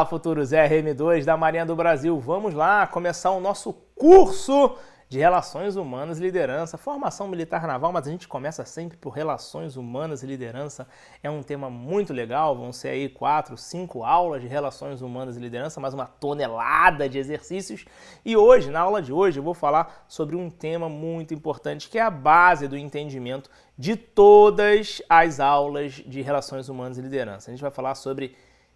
Fala Futuro Zé, RM2 da Marinha do Brasil. Vamos lá começar o nosso curso de Relações Humanas e Liderança, formação militar naval, mas a gente começa sempre por Relações Humanas e Liderança. É um tema muito legal, vão ser aí 4, 5 aulas de Relações Humanas e Liderança, mais uma tonelada de exercícios. E hoje, na aula de hoje, eu vou falar sobre um tema muito importante, que é a base do entendimento de todas as aulas de Relações Humanas e Liderança. A gente vai falar sobre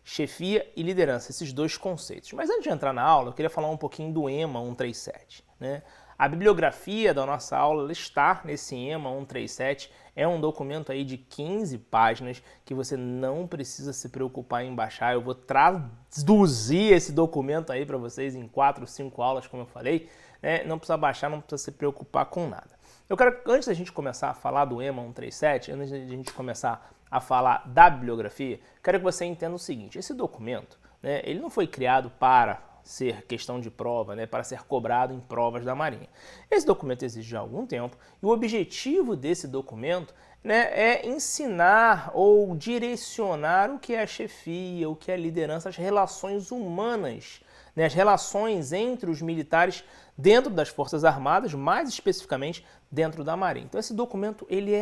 chefia e liderança, esses dois conceitos. Mas antes de entrar na aula, eu queria falar um pouquinho do EMA 137, né? A bibliografia da nossa aula está nesse EMA 137, é um documento aí de 15 páginas que você não precisa se preocupar em baixar. Eu vou traduzir esse documento aí para vocês em 4, 5 aulas, como eu falei, né? Não precisa baixar, não precisa se preocupar com nada. Eu quero, antes da gente começar a falar do EMA 137, antes da gente começar a falar da bibliografia, quero que você entenda o seguinte: esse documento, né, ele não foi criado para ser questão de prova, né, para ser cobrado em provas da Marinha. Esse documento existe já há algum tempo e o objetivo desse documento, né, é ensinar ou direcionar o que é a chefia, o que é a liderança, as relações humanas, né, as relações entre os militares dentro das Forças Armadas, mais especificamente dentro da Marinha. Então esse documento ele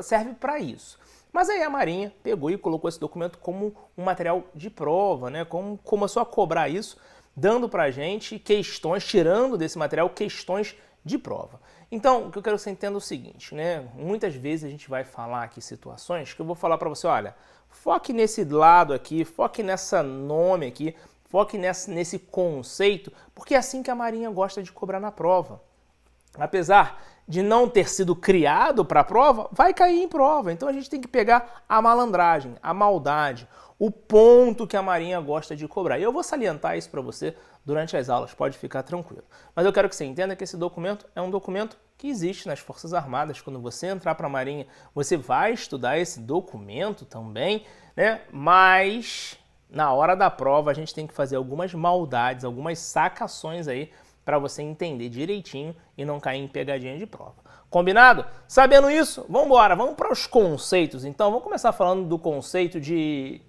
serve para isso. Mas aí a Marinha pegou e colocou esse documento como um material de prova, né? Como começou a cobrar isso, dando pra gente questões, tirando desse material questões de prova. Então, o que eu quero que você entenda é o seguinte, né? Muitas vezes a gente vai falar aqui situações que eu vou falar para você, olha, foque nesse lado aqui, foque nessa nome aqui, foque nesse conceito, porque é assim que a Marinha gosta de cobrar na prova. Apesar de não ter sido criado para a prova, vai cair em prova. Então a gente tem que pegar a malandragem, a maldade, o ponto que a Marinha gosta de cobrar. E eu vou salientar isso para você durante as aulas, pode ficar tranquilo. Mas eu quero que você entenda que esse documento é um documento que existe nas Forças Armadas. Quando você entrar para a Marinha, você vai estudar esse documento também, né? Mas na hora da prova a gente tem que fazer algumas maldades, algumas sacações aí, para você entender direitinho e não cair em pegadinha de prova. Combinado? Sabendo isso, vamos embora, vamos para os conceitos. Então, vamos começar falando do conceito de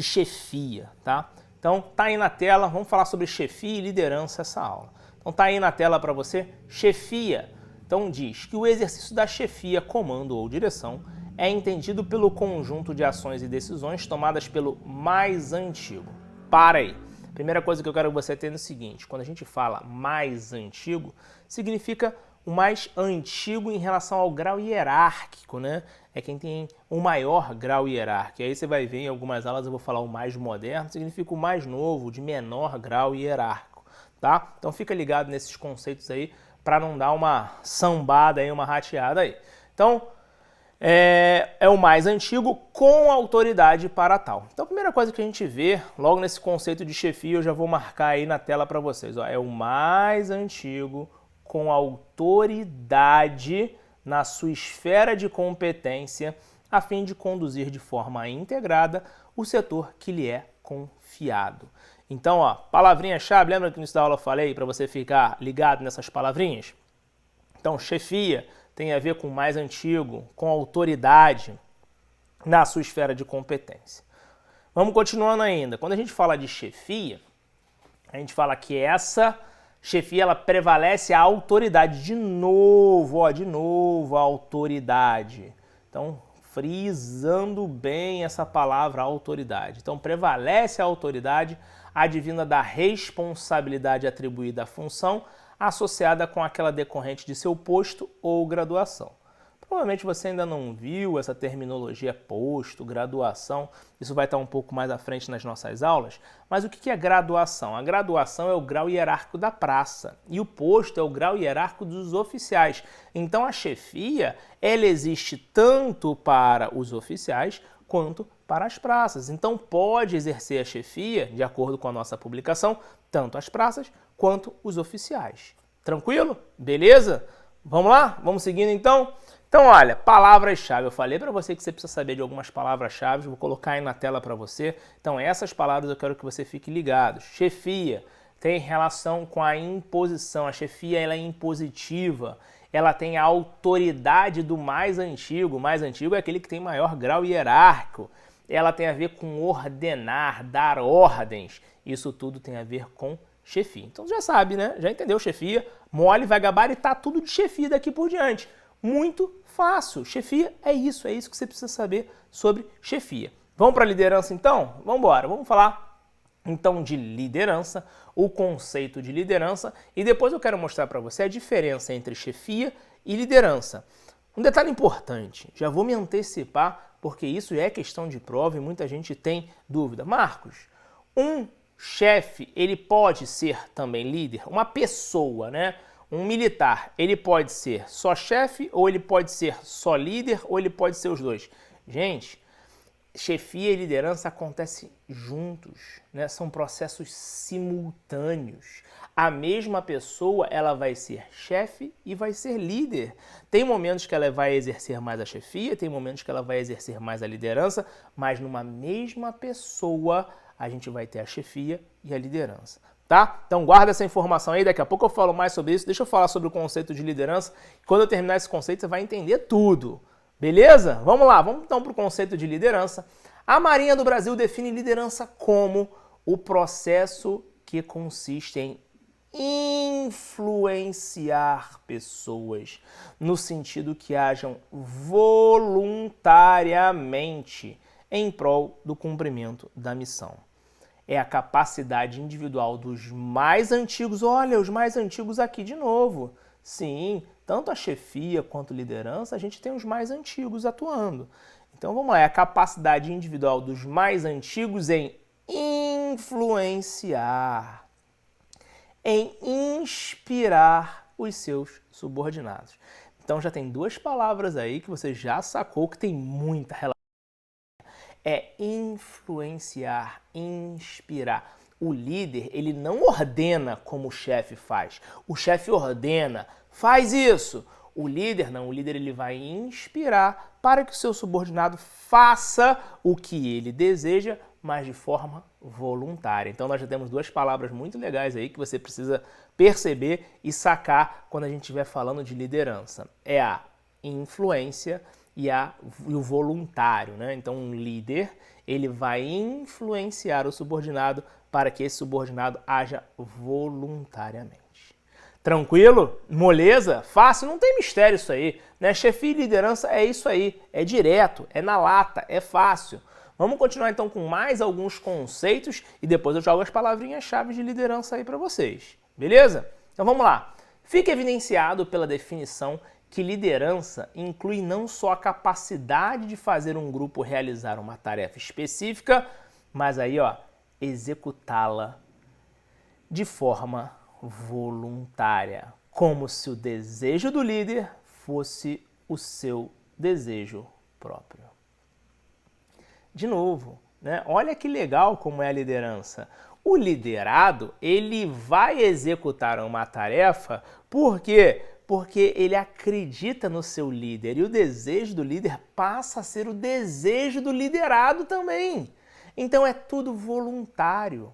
chefia, tá? Então, tá aí na tela, vamos falar sobre chefia e liderança essa aula. Então, tá aí na tela para você, chefia. Então, diz que o exercício da chefia, comando ou direção é entendido pelo conjunto de ações e decisões tomadas pelo mais antigo. Para aí. Primeira coisa que eu quero que você tenha é o seguinte: quando a gente fala mais antigo, significa o mais antigo em relação ao grau hierárquico, né? É quem tem o maior grau hierárquico. Aí você vai ver em algumas aulas eu vou falar o mais moderno, significa o mais novo, de menor grau hierárquico, tá? Então fica ligado nesses conceitos aí para não dar uma sambada aí, uma rateada aí. Então, é o mais antigo com autoridade para tal. Então a primeira coisa que a gente vê logo nesse conceito de chefia, eu já vou marcar aí na tela para vocês, ó, é o mais antigo com autoridade na sua esfera de competência a fim de conduzir de forma integrada o setor que lhe é confiado. Então, ó, palavrinha-chave, lembra que no início da aula eu falei para você ficar ligado nessas palavrinhas? Então, chefia tem a ver com mais antigo, com autoridade na sua esfera de competência. Vamos continuando ainda. Quando a gente fala de chefia, a gente fala que essa chefia ela prevalece a autoridade. De novo, a autoridade. Então, frisando bem essa palavra autoridade. Então, prevalece a autoridade advinda da responsabilidade atribuída à função, associada com aquela decorrente de seu posto ou graduação. Provavelmente você ainda não viu essa terminologia posto, graduação, isso vai estar um pouco mais à frente nas nossas aulas, mas o que é graduação? A graduação é o grau hierárquico da praça e o posto é o grau hierárquico dos oficiais. Então a chefia, ela existe tanto para os oficiais quanto para as praças. Então pode exercer a chefia, de acordo com a nossa publicação, tanto as praças quanto os oficiais. Tranquilo? Beleza? Vamos lá? Vamos seguindo então? Então, olha, palavras-chave. Eu falei para você que você precisa saber de algumas palavras-chave, vou colocar aí na tela para você. Então, essas palavras eu quero que você fique ligado. Chefia tem relação com a imposição. A chefia ela é impositiva. Ela tem a autoridade do mais antigo. O mais antigo é aquele que tem maior grau hierárquico. ela tem a ver com ordenar, dar ordens. Isso tudo tem a ver com chefia. Então já sabe, né? Já entendeu chefia? Mole, vai gabaritar tudo de chefia daqui por diante. Muito fácil. Chefia é isso que você precisa saber sobre chefia. Vamos para a liderança então? Vamos embora, vamos falar então de liderança, o conceito de liderança, e depois eu quero mostrar para você a diferença entre chefia e liderança. Um detalhe importante, já vou me antecipar, porque isso é questão de prova e muita gente tem dúvida. Marcos, um chefe, ele pode ser também líder? Uma pessoa, né? Um militar, ele pode ser só chefe, ou ele pode ser só líder, ou ele pode ser os dois? Gente, chefia e liderança acontecem juntos, né? São processos simultâneos. A mesma pessoa, ela vai ser chefe e vai ser líder. Tem momentos que ela vai exercer mais a chefia, tem momentos que ela vai exercer mais a liderança, mas numa mesma pessoa a gente vai ter a chefia e a liderança, tá? Então guarda essa informação aí, daqui a pouco eu falo mais sobre isso. Deixa eu falar sobre o conceito de liderança. Quando eu terminar esse conceito, você vai entender tudo. Beleza? Vamos lá, vamos então para o conceito de liderança. A Marinha do Brasil define liderança como o processo que consiste em influenciar pessoas, no sentido que hajam voluntariamente em prol do cumprimento da missão. É a capacidade individual dos mais antigos, olha, os mais antigos aqui de novo. Sim, tanto a chefia quanto a liderança, a gente tem os mais antigos atuando. Então vamos lá, é a capacidade individual dos mais antigos em influenciar, em inspirar os seus subordinados. Então já tem duas palavras aí que você já sacou que tem muita relação. É influenciar, inspirar. O líder, ele não ordena como o chefe faz. O chefe ordena, faz isso. O líder não, o líder ele vai inspirar para que o seu subordinado faça o que ele deseja, mas de forma voluntária. Então nós já temos duas palavras muito legais aí que você precisa perceber e sacar quando a gente estiver falando de liderança. É a influência e o voluntário, né? Então um líder, ele vai influenciar o subordinado para que esse subordinado haja voluntariamente. Tranquilo? Moleza? Fácil? Não tem mistério isso aí, né? Chefia e liderança é isso aí, é direto, é na lata, é fácil. Vamos continuar então com mais alguns conceitos e depois eu jogo as palavrinhas-chave de liderança aí para vocês. Beleza? Então vamos lá. Fica evidenciado pela definição que liderança inclui não só a capacidade de fazer um grupo realizar uma tarefa específica, mas aí, ó, executá-la de forma voluntária, como se o desejo do líder fosse o seu desejo próprio. De novo, né? Olha que legal como é a liderança. O liderado, ele vai executar uma tarefa, por quê? Porque ele acredita no seu líder e o desejo do líder passa a ser o desejo do liderado também. Então é tudo voluntário,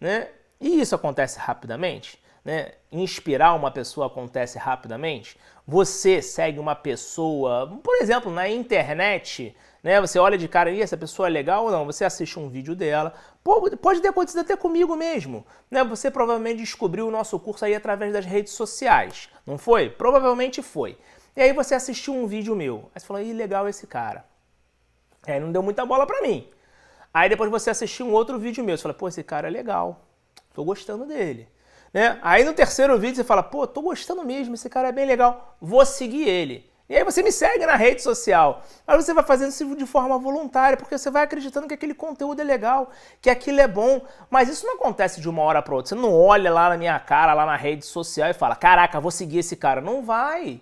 né? E isso acontece rapidamente, né? Inspirar uma pessoa acontece rapidamente. Você segue uma pessoa, por exemplo, na internet, né? Você olha de cara, e essa pessoa é legal ou não? Você assiste um vídeo dela. Pode ter acontecido até comigo mesmo, né? Você provavelmente descobriu o nosso curso aí através das redes sociais, não foi? Provavelmente foi. E aí você assistiu um vídeo meu. Aí você falou, ih, legal esse cara. Aí não deu muita bola pra mim. Aí depois você assistiu um outro vídeo meu. Você fala, pô, esse cara é legal. Tô gostando dele. Né? Aí no terceiro vídeo você fala, pô, tô gostando mesmo, esse cara é bem legal, vou seguir ele. E aí você me segue na rede social. Aí você vai fazendo isso de forma voluntária, porque você vai acreditando que aquele conteúdo é legal, que aquilo é bom. Mas isso não acontece de uma hora para outra. Você não olha lá na minha cara, lá na rede social e fala, caraca, vou seguir esse cara. Não vai.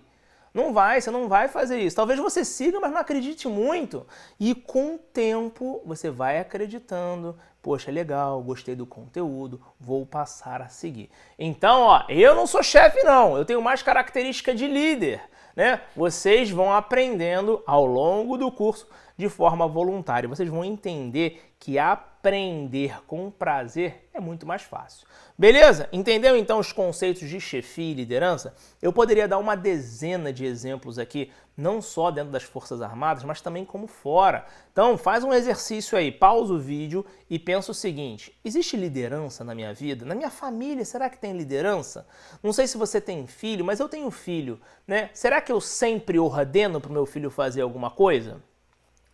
Não vai, você não vai fazer isso. Talvez você siga, mas não acredite muito. E com o tempo você vai acreditando. Poxa, legal, gostei do conteúdo, vou passar a seguir. Então, ó, eu não sou chefe não, eu tenho mais característica de líder, né? Vocês vão aprendendo ao longo do curso de forma voluntária. Vocês vão entender que a aprender com prazer é muito mais fácil. Beleza? Entendeu então os conceitos de chefia e liderança? Eu poderia dar uma dezena de exemplos aqui, não só dentro das Forças Armadas, mas também como fora. Então faz um exercício aí, pausa o vídeo e pensa o seguinte: existe liderança na minha vida? Na minha família, será que tem liderança? Não sei se você tem filho, mas eu tenho filho, né? Será que eu sempre ordeno para o meu filho fazer alguma coisa?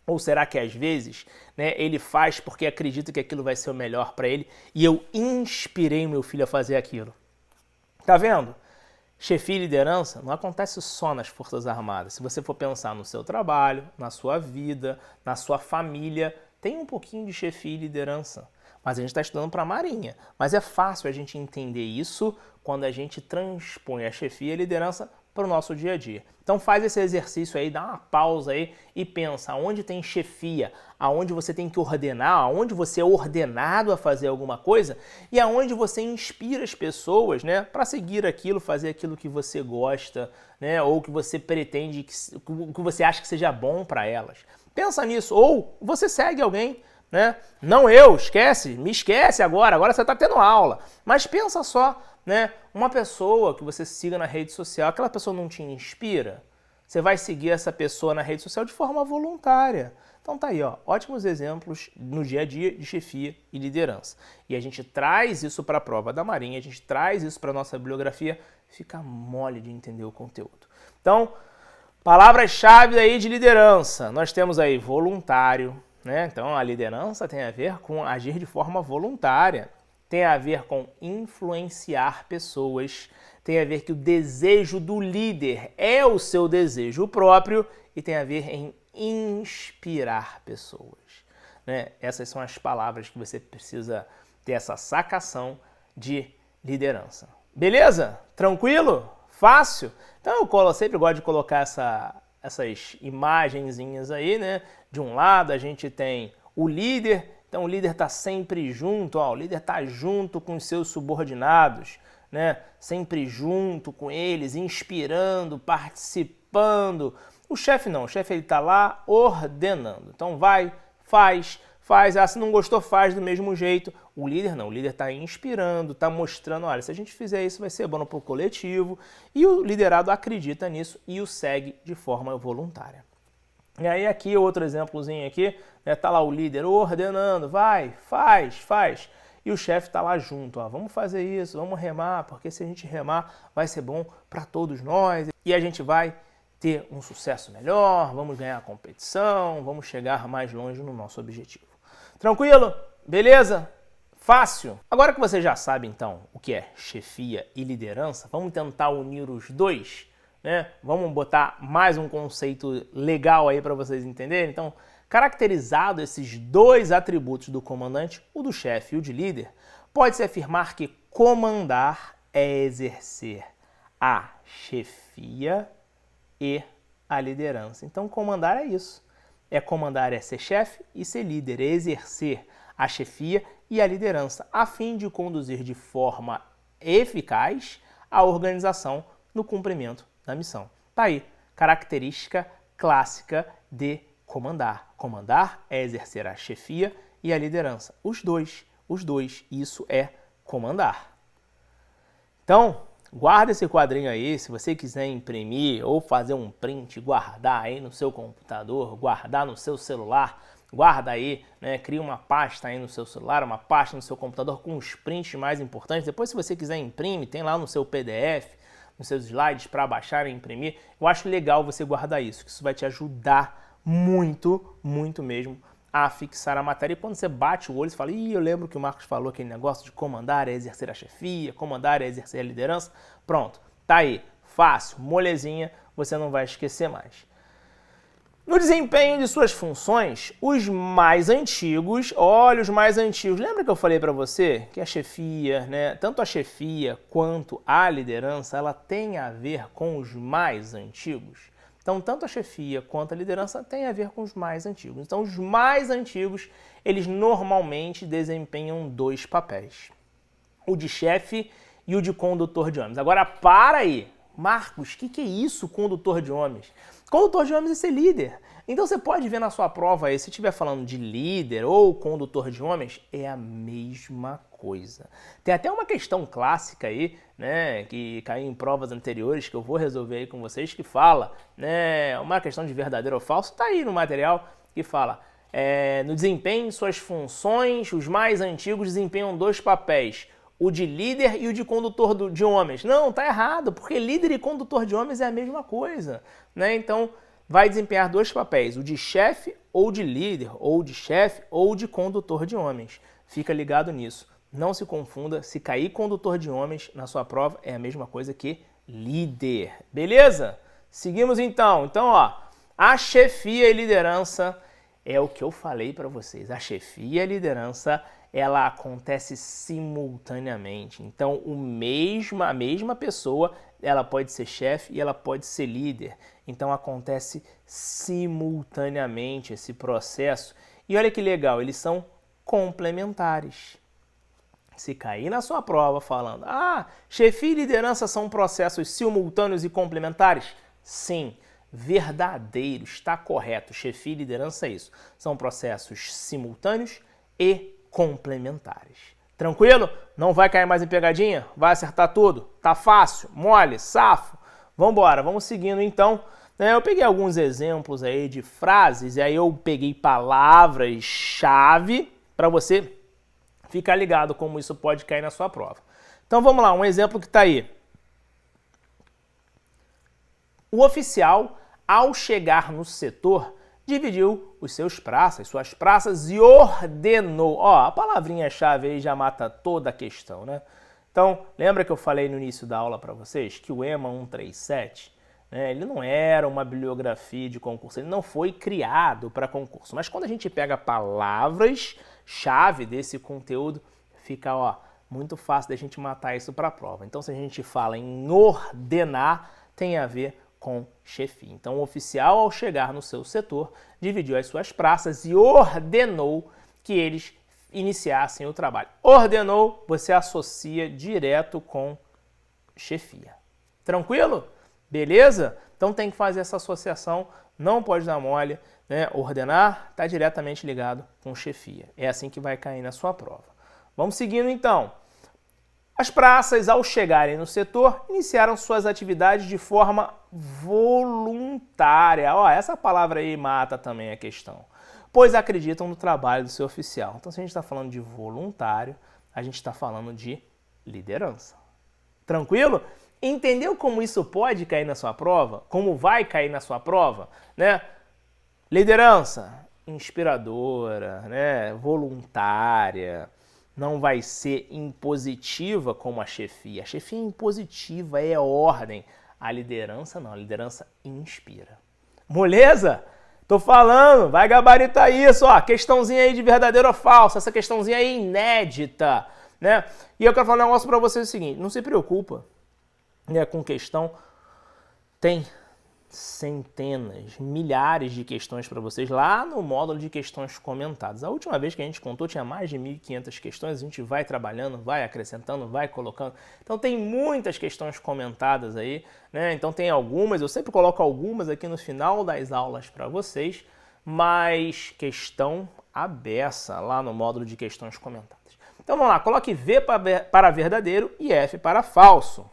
Ou será que às vezes, né, ele faz porque acredita que aquilo vai ser o melhor para ele e eu inspirei meu filho a fazer aquilo? Tá vendo? Chefia e liderança não acontece só nas Forças Armadas. Se você for pensar no seu trabalho, na sua vida, na sua família, tem um pouquinho de chefia e liderança. Mas a gente está estudando para a Marinha. Mas é fácil a gente entender isso quando a gente transpõe a chefia e a liderança para o nosso dia a dia. Então faz esse exercício aí, dá uma pausa aí e pensa aonde tem chefia, aonde você tem que ordenar, aonde você é ordenado a fazer alguma coisa e aonde você inspira as pessoas, né, para seguir aquilo, fazer aquilo que você gosta, né, ou que você pretende, que você acha que seja bom para elas. Pensa nisso, ou você segue alguém, né? Não eu, esquece, me esquece agora você está tendo aula. Mas pensa só, né? Uma pessoa que você siga na rede social, aquela pessoa não te inspira? Você vai seguir essa pessoa na rede social de forma voluntária. Então tá aí, ó, ótimos exemplos no dia a dia de chefia e liderança. E a gente traz isso para a prova da Marinha, a gente traz isso para a nossa bibliografia, fica mole de entender o conteúdo. Então, palavras-chave aí de liderança. Nós temos aí voluntário, né? Então a liderança tem a ver com agir de forma voluntária, tem a ver com influenciar pessoas, tem a ver que o desejo do líder é o seu desejo próprio e tem a ver em inspirar pessoas, né? Essas são as palavras que você precisa ter essa sacação de liderança. Beleza? Tranquilo? Fácil? Então eu sempre gosto de colocar essas imagenzinhas aí, né? De um lado a gente tem o líder, então o líder está sempre junto, ó, o líder está junto com os seus subordinados, né? Sempre junto com eles, inspirando, participando. O chefe não, o chefe ele está lá ordenando. Então vai, faz, se não gostou, faz do mesmo jeito. O líder não, o líder está inspirando, está mostrando, olha, se a gente fizer isso vai ser bom para o coletivo. E o liderado acredita nisso e o segue de forma voluntária. E aí aqui, outro exemplozinho aqui, né, tá lá o líder ordenando, vai, faz. E o chefe tá lá junto, ó, vamos fazer isso, vamos remar, porque se a gente remar vai ser bom para todos nós. E a gente vai ter um sucesso melhor, vamos ganhar a competição, vamos chegar mais longe no nosso objetivo. Tranquilo? Beleza? Fácil? Agora que você já sabe, então, o que é chefia e liderança, vamos tentar unir os dois, né? Vamos botar mais um conceito legal aí para vocês entenderem. Então, caracterizado esses dois atributos do comandante, o do chefe e o de líder, pode-se afirmar que comandar é exercer a chefia e a liderança. Então, comandar é isso. Comandar é ser chefe e ser líder, é exercer a chefia e a liderança, a fim de conduzir de forma eficaz a organização no cumprimento da missão. Tá aí, característica clássica de comandar. Comandar é exercer a chefia e a liderança. Os dois, isso é comandar. Então, guarda esse quadrinho aí, se você quiser imprimir ou fazer um print, guardar aí no seu computador, guardar no seu celular, guarda aí, né? Cria uma pasta aí no seu celular, uma pasta no seu computador com os prints mais importantes. Depois, se você quiser imprime, tem lá no seu PDF, nos seus slides para baixar e imprimir. Eu acho legal você guardar isso, que isso vai te ajudar muito, muito mesmo a fixar a matéria. E quando você bate o olho, você fala, eu lembro que o Marcos falou aquele negócio de comandar é exercer a chefia, comandar é exercer a liderança. Pronto, tá aí, fácil, molezinha, você não vai esquecer mais. No desempenho de suas funções, os mais antigos, olha os mais antigos, lembra que eu falei para você que a chefia, né, tanto a chefia quanto a liderança, ela tem a ver com os mais antigos? Então, tanto a chefia quanto a liderança tem a ver com os mais antigos. Então, os mais antigos, eles normalmente desempenham dois papéis. O de chefe e o de condutor de ônibus. Agora, para aí. Marcos, o que é isso, condutor de homens? Condutor de homens é ser líder. Então você pode ver na sua prova aí, se estiver falando de líder ou condutor de homens, é a mesma coisa. Tem até uma questão clássica aí, né, que caiu em provas anteriores, que eu vou resolver aí com vocês, que fala, né, uma questão de verdadeiro ou falso, tá aí no material, que fala, no desempenho, suas funções, os mais antigos desempenham 2 papéis, o de líder e o de condutor de homens. Não, tá errado, porque líder e condutor de homens é a mesma coisa, né? Então, vai desempenhar 2 papéis, o de chefe ou de líder, ou de chefe ou de condutor de homens. Fica ligado nisso. Não se confunda, se cair condutor de homens na sua prova é a mesma coisa que líder. Beleza? Seguimos então. Então, ó, a chefia e liderança é o que eu falei para vocês. A chefia e a liderança, ela acontece simultaneamente. Então, a mesma pessoa, ela pode ser chefe e ela pode ser líder. Então, acontece simultaneamente esse processo. E olha que legal, eles são complementares. Se cair na sua prova falando, chefia e liderança são processos simultâneos e complementares? Sim, verdadeiro, está correto. Chefia e liderança é isso. São processos simultâneos e complementares. Tranquilo? Não vai cair mais em pegadinha? Vai acertar tudo? Tá fácil? Mole? Safo? Vambora, vamos seguindo então. Eu peguei alguns exemplos aí de frases e aí eu peguei palavras-chave para você ficar ligado como isso pode cair na sua prova. Então vamos lá, um exemplo que está aí. O oficial, ao chegar no setor, dividiu suas praças e ordenou. Ó, a palavrinha-chave aí já mata toda a questão, né? Então, lembra que eu falei no início da aula para vocês que o EMA 137, né, ele não era uma bibliografia de concurso, ele não foi criado para concurso. Mas quando a gente pega palavras-chave desse conteúdo, fica, ó, muito fácil da gente matar isso para a prova. Então, se a gente fala em ordenar, tem a ver com chefia. Então, o oficial, ao chegar no seu setor, dividiu as suas praças e ordenou que eles iniciassem o trabalho. Ordenou, você associa direto com chefia. Tranquilo? Beleza? Então tem que fazer essa associação, não pode dar mole, né? Ordenar está diretamente ligado com chefia. É assim que vai cair na sua prova. Vamos seguindo então. As praças, ao chegarem no setor, iniciaram suas atividades de forma voluntária. Ó, essa palavra aí mata também a questão. Pois acreditam no trabalho do seu oficial. Então, se a gente está falando de voluntário, a gente está falando de liderança. Tranquilo? Entendeu como isso pode cair na sua prova? Como vai cair na sua prova? Né? Liderança inspiradora, né? Voluntária. Não vai ser impositiva como a chefia. A chefia é impositiva, é ordem. A liderança não, a liderança inspira. Moleza? Tô falando, vai gabaritar isso, ó. Questãozinha aí de verdadeiro ou falso, essa questãozinha aí inédita, né? E eu quero falar um negócio pra vocês o seguinte, não se preocupa, né, com questão, tem centenas, milhares de questões para vocês lá no módulo de questões comentadas. A última vez que a gente contou tinha mais de 1.500 questões, a gente vai trabalhando, vai acrescentando, vai colocando. Então tem muitas questões comentadas aí, né? Então tem algumas, eu sempre coloco algumas aqui no final das aulas para vocês, mas questão à beça lá no módulo de questões comentadas. Então vamos lá, coloque V para verdadeiro e F para falso.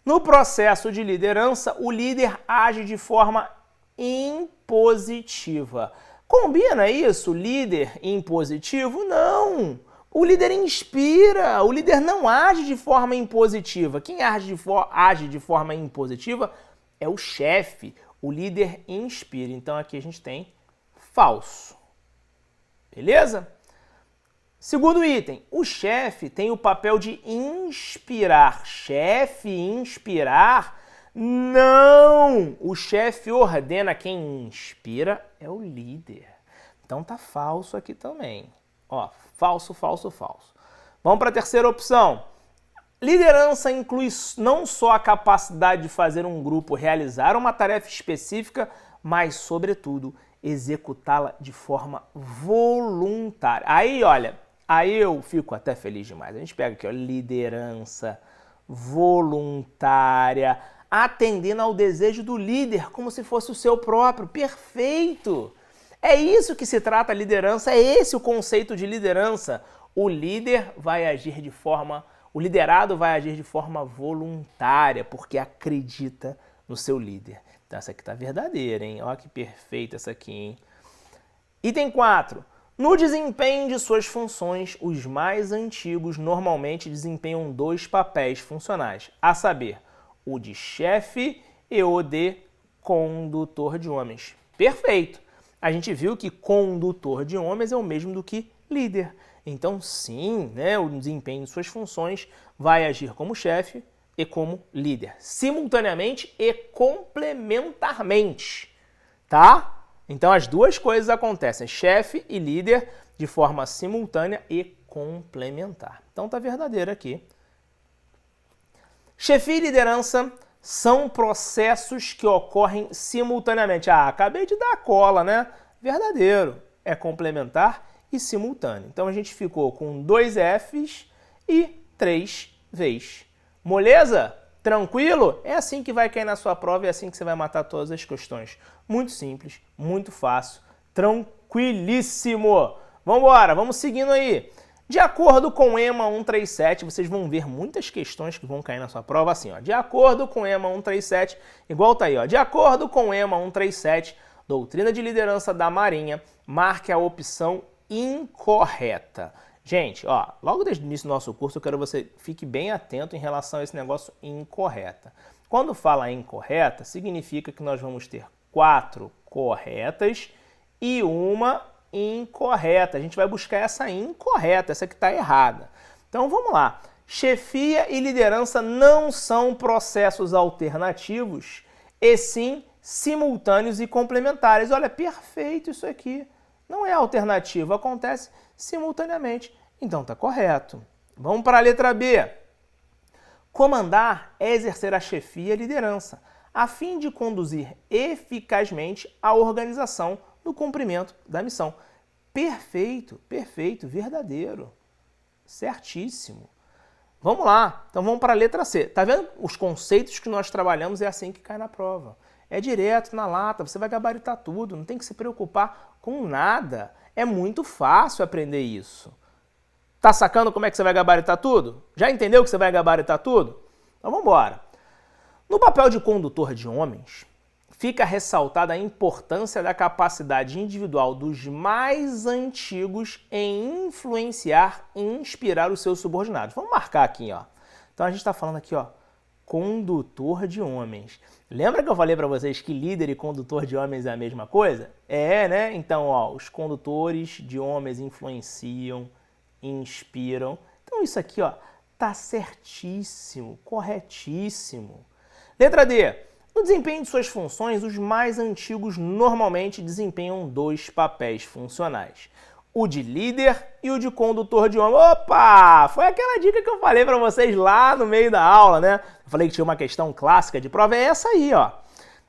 No processo de liderança, o líder age de forma impositiva. Combina isso, líder impositivo? Não! O líder inspira, o líder não age de forma impositiva. Quem age de forma impositiva é o chefe, o líder inspira. Então aqui a gente tem falso. Beleza? Segundo item, o chefe tem o papel de inspirar. Chefe inspirar? Não! O chefe ordena, quem inspira é o líder. Então tá falso aqui também. Ó, falso, falso, falso. Vamos para a terceira opção. Liderança inclui não só a capacidade de fazer um grupo realizar uma tarefa específica, mas, sobretudo, executá-la de forma voluntária. Aí, olha, aí eu fico até feliz demais. A gente pega aqui, ó, liderança voluntária. atendendo ao desejo do líder, como se fosse o seu próprio. Perfeito! É isso que se trata a liderança, é esse o conceito de liderança. O liderado vai agir de forma voluntária, porque acredita no seu líder. Então essa aqui tá verdadeira, hein? Olha que perfeita essa aqui, hein? Item 4. No desempenho de suas funções, os mais antigos normalmente desempenham 2 papéis funcionais, a saber, o de chefe e o de condutor de homens. Perfeito! A gente viu que condutor de homens é o mesmo do que líder. Então, sim, né, o desempenho de suas funções vai agir como chefe e como líder, simultaneamente e complementarmente, tá? Então, as duas coisas acontecem, chefe e líder, de forma simultânea e complementar. Então, tá verdadeiro aqui. Chefia e liderança são processos que ocorrem simultaneamente. Ah, acabei de dar a cola, né? Verdadeiro. É complementar e simultâneo. Então, a gente ficou com 2 Fs e 3 Vs. Moleza? Tranquilo? É assim que vai cair na sua prova e é assim que você vai matar todas as questões. Muito simples, muito fácil, tranquilíssimo. Vamos embora, vamos seguindo aí. De acordo com o EMA 137, vocês vão ver muitas questões que vão cair na sua prova assim, ó. De acordo com o EMA 137, igual tá aí, ó. De acordo com o EMA 137, doutrina de liderança da Marinha, marque a opção incorreta. Gente, ó, logo desde o início do nosso curso, eu quero que você fique bem atento em relação a esse negócio incorreta. Quando fala incorreta, significa que nós vamos ter 4 corretas e uma incorreta. A gente vai buscar essa incorreta, essa que está errada. Então vamos lá. Chefia e liderança não são processos alternativos, e sim simultâneos e complementares. Olha, perfeito isso aqui. Não é alternativo, acontece simultaneamente. Então tá correto. Vamos para a letra B. Comandar é exercer a chefia e a liderança, a fim de conduzir eficazmente a organização no cumprimento da missão. Perfeito, perfeito, verdadeiro. Certíssimo. Vamos lá, então vamos para a letra C. Tá vendo? Os conceitos que nós trabalhamos é assim que cai na prova. É direto, na lata, você vai gabaritar tudo, não tem que se preocupar com nada. É muito fácil aprender isso. Tá sacando como é que você vai gabaritar tudo? Já entendeu que você vai gabaritar tudo? Então vamos embora. No papel de condutor de homens, fica ressaltada a importância da capacidade individual dos mais antigos em influenciar e inspirar os seus subordinados. Vamos marcar aqui, ó. Então a gente está falando aqui, ó, condutor de homens. Lembra que eu falei para vocês que líder e condutor de homens é a mesma coisa? É, né? Então, ó, os condutores de homens influenciam, inspiram. Então isso aqui, ó, tá certíssimo, corretíssimo. Letra D. No desempenho de suas funções, os mais antigos normalmente desempenham 2 papéis funcionais. O de líder e o de condutor de homem. Opa! Foi aquela dica que eu falei para vocês lá no meio da aula, né? Eu falei que tinha uma questão clássica de prova, é essa aí, ó.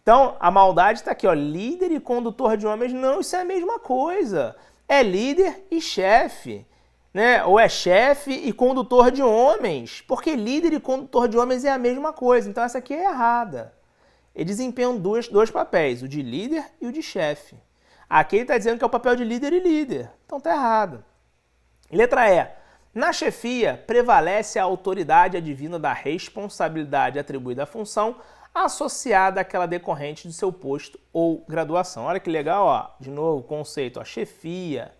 Então, a maldade está aqui, ó. Líder e condutor de homens, não, isso é a mesma coisa. É líder e chefe, né? Ou é chefe e condutor de homens, porque líder e condutor de homens é a mesma coisa. Então, essa aqui é errada. Eles desempenham dois papéis, o de líder e o de chefe. Aqui ele está dizendo que é o papel de líder e líder. Então está errado. Letra E. Na chefia, prevalece a autoridade advina da responsabilidade atribuída à função associada àquela decorrente do seu posto ou graduação. Olha que legal, ó. De novo, o conceito, ó, chefia.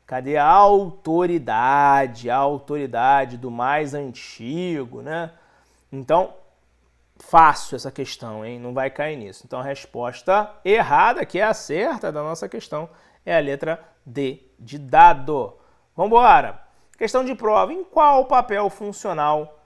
Cadê a autoridade? A autoridade do mais antigo, né? Então, fácil essa questão, hein? Não vai cair nisso. Então, a resposta errada, que é a certa da nossa questão, é a letra D, de dado. Vamos embora. Questão de prova. Em qual papel funcional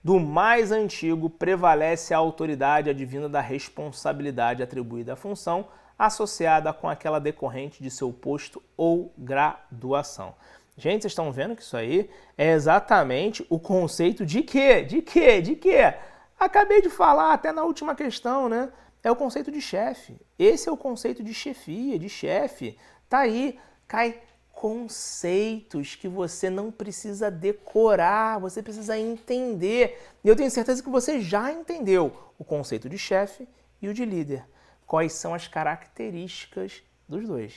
do mais antigo prevalece a autoridade advina da responsabilidade atribuída à função associada com aquela decorrente de seu posto ou graduação? Gente, vocês estão vendo que isso aí é exatamente o conceito de quê? De quê? De quê? Acabei de falar até na última questão, né? É o conceito de chefe. Esse é o conceito de chefia, de chefe. Tá aí, cai conceitos que você não precisa decorar, você precisa entender. E eu tenho certeza que você já entendeu o conceito de chefe e o de líder. Quais são as características dos dois.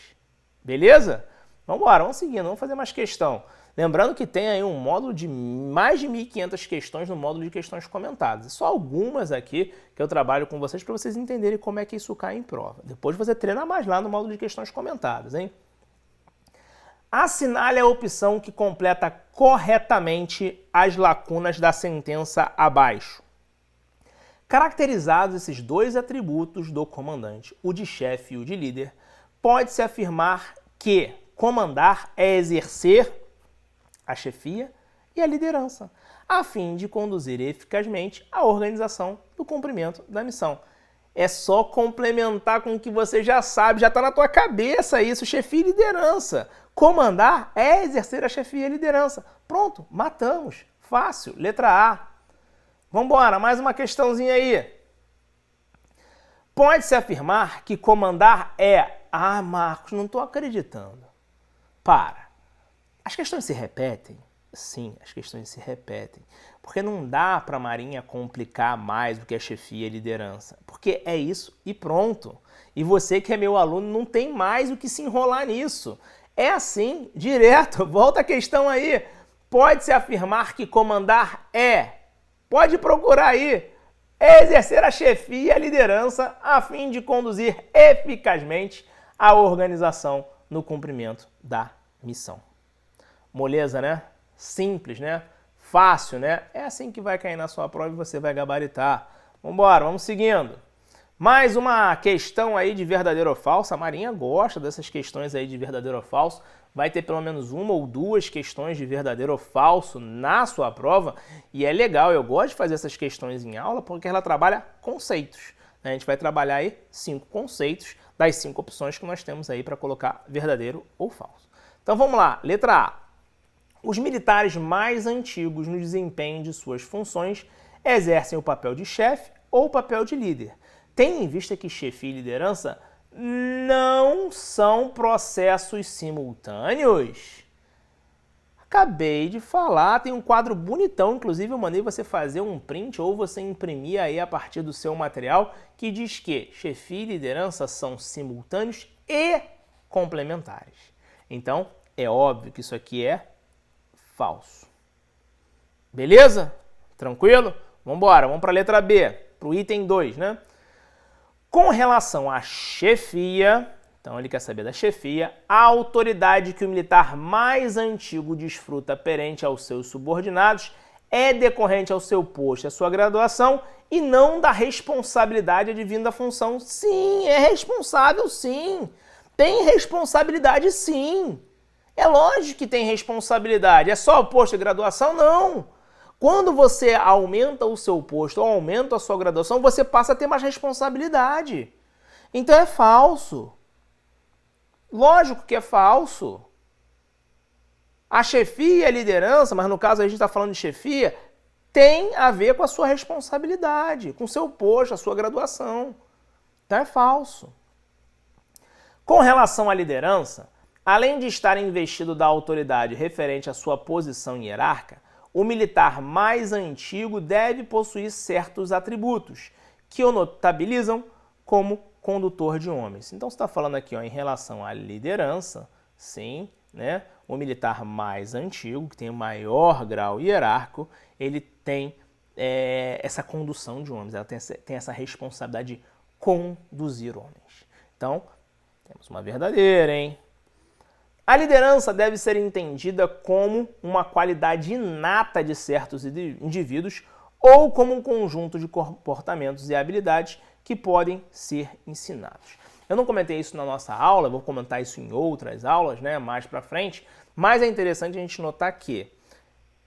Beleza? Vamos embora, vamos seguindo, vamos fazer mais questão. Lembrando que tem aí um módulo de mais de 1.500 questões no módulo de questões comentadas. Só algumas aqui que eu trabalho com vocês para vocês entenderem como é que isso cai em prova. Depois você treina mais lá no módulo de questões comentadas, hein? Assinale a opção que completa corretamente as lacunas da sentença abaixo. Caracterizados esses dois atributos do comandante, o de chefe e o de líder, pode-se afirmar que comandar é exercer a chefia e a liderança, a fim de conduzir eficazmente a organização do cumprimento da missão. É só complementar com o que você já sabe, já está na tua cabeça isso, chefia e liderança. Comandar é exercer a chefia e a liderança. Pronto, matamos. Fácil, letra A. Vamos embora, mais uma questãozinha aí. Pode-se afirmar que comandar é... Ah, Marcos, não estou acreditando. Para. As questões se repetem? Sim, as questões se repetem. Porque não dá para a Marinha complicar mais do que a chefia e a liderança. Porque é isso e pronto. E você que é meu aluno não tem mais o que se enrolar nisso. É assim, direto. Volta a questão aí. Pode-se afirmar que comandar é... Pode procurar aí. É exercer a chefia e a liderança a fim de conduzir eficazmente a organização no cumprimento da missão. Moleza, né? Simples, né? Fácil, né? É assim que vai cair na sua prova e você vai gabaritar. Vamos embora, vamos seguindo. Mais uma questão aí de verdadeiro ou falso. A Marinha gosta dessas questões aí de verdadeiro ou falso. Vai ter pelo menos uma ou duas questões de verdadeiro ou falso na sua prova. E é legal, eu gosto de fazer essas questões em aula porque ela trabalha conceitos. A gente vai trabalhar aí 5 conceitos das 5 opções que nós temos aí para colocar verdadeiro ou falso. Então vamos lá, letra A. Os militares mais antigos no desempenho de suas funções exercem o papel de chefe ou o papel de líder. Tendo em vista que chefia e liderança não são processos simultâneos. Acabei de falar, tem um quadro bonitão, inclusive eu mandei você fazer um print ou você imprimir aí a partir do seu material, que diz que chefia e liderança são simultâneos e complementares. Então, é óbvio que isso aqui é falso. Beleza? Tranquilo? Vamos embora, vamos para a letra B, para o item 2, né? Com relação à chefia, então ele quer saber da chefia, a autoridade que o militar mais antigo desfruta perante aos seus subordinados é decorrente ao seu posto, à sua graduação e não da responsabilidade advinda da função. Sim, é responsável sim. Tem responsabilidade sim. É lógico que tem responsabilidade. É só o posto de graduação? Não. Quando você aumenta o seu posto ou aumenta a sua graduação, você passa a ter mais responsabilidade. Então é falso. Lógico que é falso. A chefia e a liderança, mas no caso a gente está falando de chefia, tem a ver com a sua responsabilidade, com o seu posto, a sua graduação. Então é falso. Com relação à liderança, além de estar investido da autoridade referente à sua posição hierárquica, o militar mais antigo deve possuir certos atributos que o notabilizam como condutor de homens. Então, você está falando aqui ó, em relação à liderança, sim, né? O militar mais antigo, que tem o maior grau hierárquico, ele tem essa condução de homens, ela tem essa responsabilidade de conduzir homens. Então, temos uma verdadeira, hein? A liderança deve ser entendida como uma qualidade inata de certos indivíduos ou como um conjunto de comportamentos e habilidades que podem ser ensinados. Eu não comentei isso na nossa aula, vou comentar isso em outras aulas, né, mais para frente, mas é interessante a gente notar que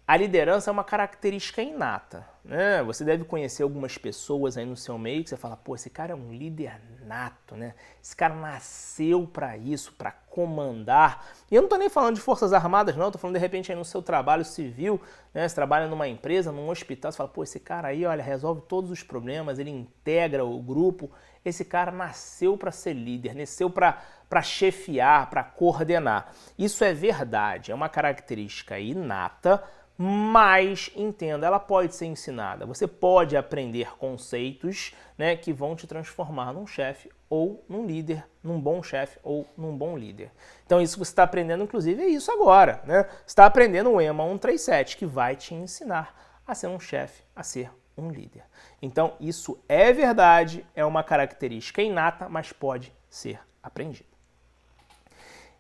A liderança é uma característica inata, né? Você deve conhecer algumas pessoas aí no seu meio que você fala, pô, esse cara é um líder nato, né? Esse cara nasceu para isso, para comandar. E eu não tô nem falando de forças armadas, não. Tô falando de repente aí no seu trabalho civil, né? Você trabalha numa empresa, num hospital, você fala, pô, esse cara aí, olha, resolve todos os problemas, ele integra o grupo. Esse cara nasceu para ser líder, nasceu para chefiar, para coordenar. Isso é verdade, é uma característica inata, mas, entenda, ela pode ser ensinada. Você pode aprender conceitos, né, que vão te transformar num chefe ou num líder, num bom chefe ou num bom líder. Então isso que você está aprendendo, inclusive, é isso agora, né? Você está aprendendo o EMA 137, que vai te ensinar a ser um chefe, a ser um líder. Então isso é verdade, é uma característica inata, mas pode ser aprendida.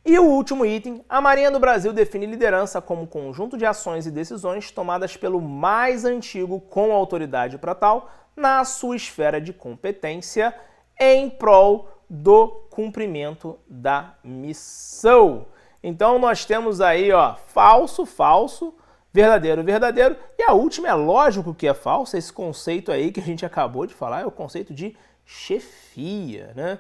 E o último item, a Marinha do Brasil define liderança como conjunto de ações e decisões tomadas pelo mais antigo com autoridade para tal, na sua esfera de competência, em prol do cumprimento da missão. Então nós temos aí, ó, falso, falso, verdadeiro, verdadeiro, e a última é lógico que é falsa, esse conceito aí que a gente acabou de falar é o conceito de chefia, né?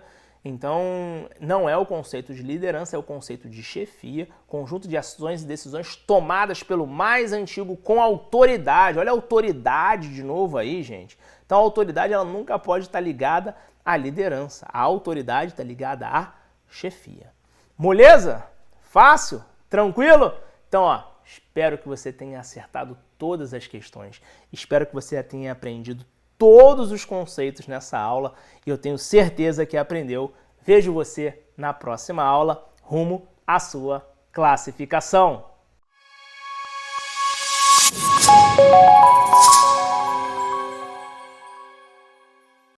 Então, não é o conceito de liderança, é o conceito de chefia, conjunto de ações e decisões tomadas pelo mais antigo com autoridade. Olha a autoridade de novo aí, gente. Então, a autoridade ela nunca pode estar ligada à liderança. A autoridade está ligada à chefia. Moleza? Fácil? Tranquilo? Então, ó, espero que você tenha acertado todas as questões. Espero que você tenha aprendido todos os conceitos nessa aula e eu tenho certeza que aprendeu. Vejo você na próxima aula, rumo à sua classificação.